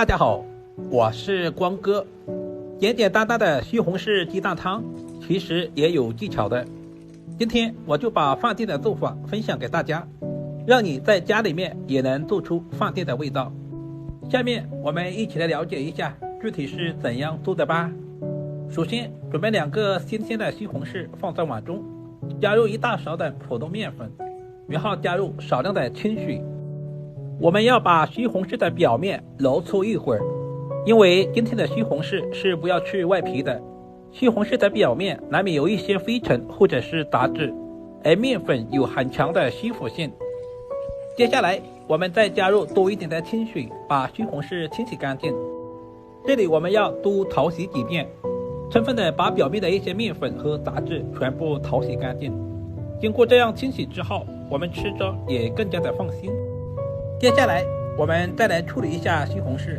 大家好，我是光哥。简简单单的西红柿鸡蛋汤其实也有技巧的。今天我就把饭店的做法分享给大家，让你在家里面也能做出饭店的味道。下面我们一起来了解一下具体是怎样做的吧。首先准备2个新鲜的西红柿放在碗中，加入1大勺的普通面粉，然后加入少量的清水。我们要把西红柿的表面揉搓一会儿，因为今天的西红柿是不要去外皮的。西红柿的表面难免有一些灰尘或者是杂质，而面粉有很强的吸附性。接下来我们再加入多一点的清水，把西红柿清洗干净。这里我们要多淘洗几遍，充分的把表面的一些面粉和杂质全部淘洗干净。经过这样清洗之后，我们吃着也更加的放心。接下来我们再来处理一下西红柿。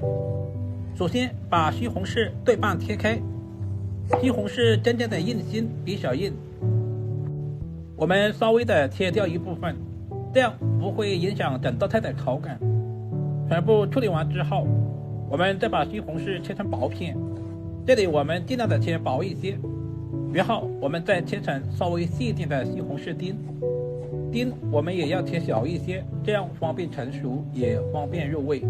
首先把西红柿对半切开，西红柿真正的硬心比较硬，我们稍微的切掉一部分，这样不会影响整道菜的口感。全部处理完之后，我们再把西红柿切成薄片，这里我们尽量的切薄一些，然后我们再切成稍微细一点的西红柿丁，我们也要切小一些，这样方便成熟也方便入味。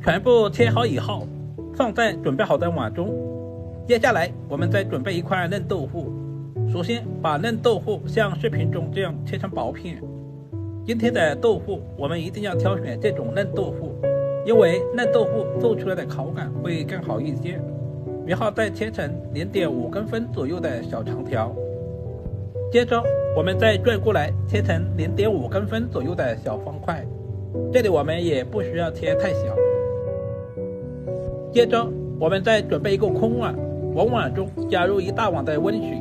全部切好以后放在准备好的碗中。接下来我们再准备一块嫩豆腐，首先把嫩豆腐像视频中这样切成薄片。今天的豆腐我们一定要挑选这种嫩豆腐，因为嫩豆腐做出来的口感会更好一些。然后再切成0.5公分左右的小长条，接着我们再转过来切成0.5公分左右的小方块，这里我们也不需要切太小。接着我们再准备一个空碗，往碗中加入1大碗的温水，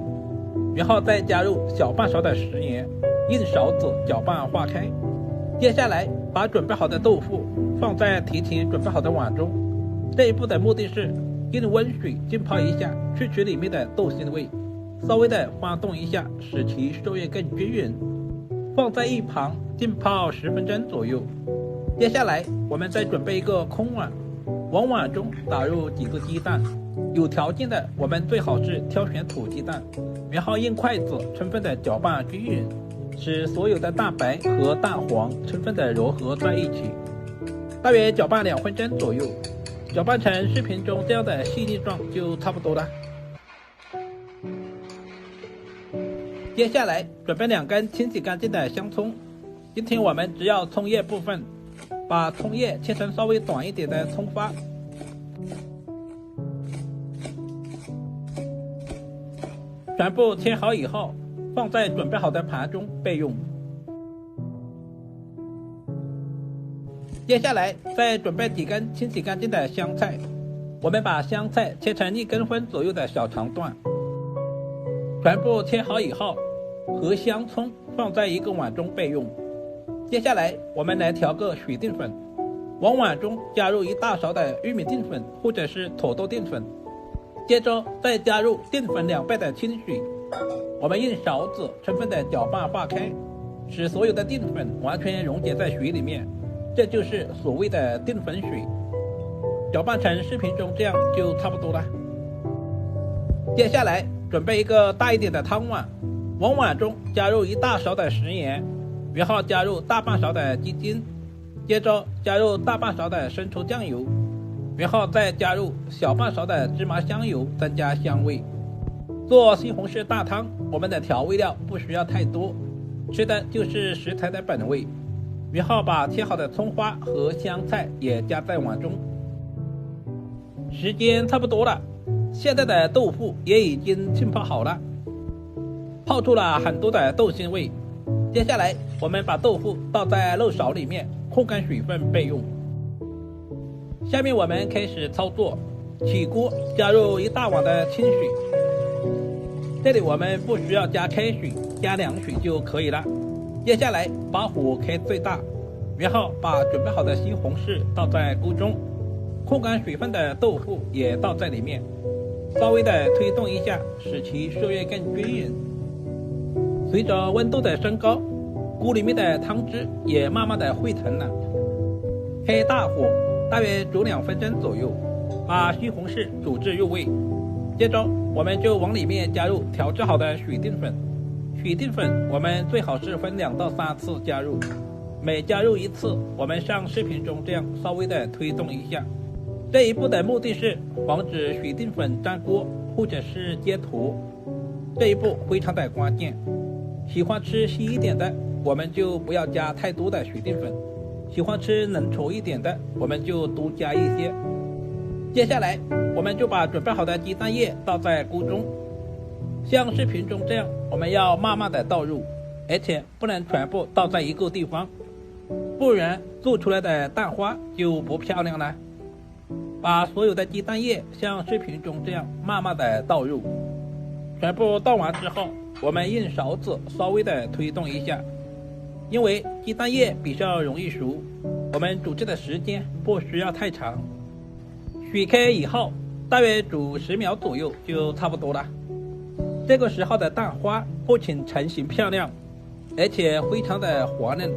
然后再加入小半勺的食盐，用勺子搅拌化开。接下来把准备好的豆腐放在提前准备好的碗中，这一步的目的是用温水浸泡一下，去除里面的豆腥味，稍微的翻动一下，使其受热更均匀，放在一旁浸泡10分钟左右。接下来我们再准备一个空碗，往碗中打入几个鸡蛋，有条件的我们最好是挑选土鸡蛋，然后用筷子充分的搅拌均匀，使所有的蛋白和蛋黄充分的揉合在一起，大约搅拌2分钟左右，搅拌成视频中这样的细粒状就差不多了。接下来准备2根清洗干净的香葱，今天我们只要葱叶部分，把葱叶切成稍微短一点的葱花，全部切好以后放在准备好的盘中备用。接下来再准备几根清洗干净的香菜，我们把香菜切成1公分左右的小长段，全部切好以后和香葱放在一个碗中备用。接下来我们来调个水淀粉，往碗中加入1大勺的玉米淀粉或者是土豆淀粉，接着再加入淀粉2倍的清水，我们用勺子充分的搅拌化开，使所有的淀粉完全溶解在水里面，这就是所谓的淀粉水。搅拌成视频中这样就差不多了。接下来准备一个大一点的汤碗，往碗中加入1大勺的食盐，然后加入大半勺的鸡精，接着加入大半勺的生抽酱油，然后再加入小半勺的芝麻香油，增加香味。做西红柿大汤，我们的调味料不需要太多，吃的就是食材的本味。然后把切好的葱花和香菜也加在碗中。时间差不多了，现在的豆腐也已经浸泡好了，泡出了很多的豆腥味。接下来我们把豆腐倒在漏勺里面，控干水分备用。下面我们开始操作，起锅加入1大碗的清水，这里我们不需要加开水，加凉水就可以了。接下来把火开最大，然后把准备好的西红柿倒在锅中，控干水分的豆腐也倒在里面，稍微的推动一下，使其受热更均匀。随着温度的升高，锅里面的汤汁也慢慢的沸腾了。开大火，大约煮2分钟左右，把西红柿煮至入味。接着我们就往里面加入调制好的许淀粉。许淀粉我们最好是分2到3次加入，每加入1次，我们像视频中这样稍微的推动一下。这一步的目的是防止许淀粉粘锅或者是结坨，这一步非常的关键。喜欢吃稀一点的，我们就不要加太多的许淀粉；喜欢吃浓稠一点的，我们就多加一些。接下来，我们就把准备好的鸡蛋液倒在锅中，像视频中这样，我们要慢慢的倒入，而且不能全部倒在一个地方，不然做出来的蛋花就不漂亮了。把所有的鸡蛋液像视频中这样慢慢的倒入，全部倒完之后，我们用勺子稍微的推动一下，因为鸡蛋液比较容易熟，我们煮制的时间不需要太长。取开以后，大约煮10秒左右就差不多了。这个时候的蛋花不仅成型漂亮，而且非常的滑嫩，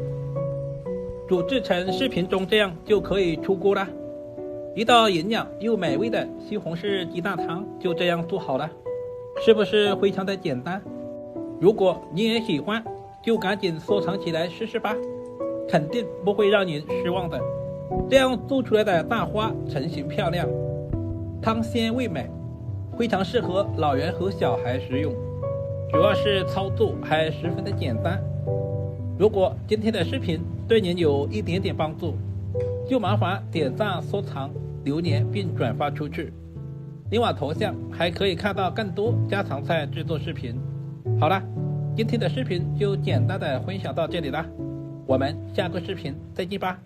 煮制成视频中这样就可以出锅了。一道营养又美味的西红柿鸡蛋汤就这样做好了，是不是非常的简单？如果你也喜欢，就赶紧收藏起来试试吧，肯定不会让您失望的。这样做出来的蛋花成型漂亮，汤鲜味美，非常适合老人和小孩食用，主要是操作还十分的简单。如果今天的视频对您有一点点帮助，就麻烦点赞、收藏、留言并转发出去。另外头像还可以看到更多家常菜制作视频。好了，今天的视频就简单的分享到这里了，我们下个视频再见吧。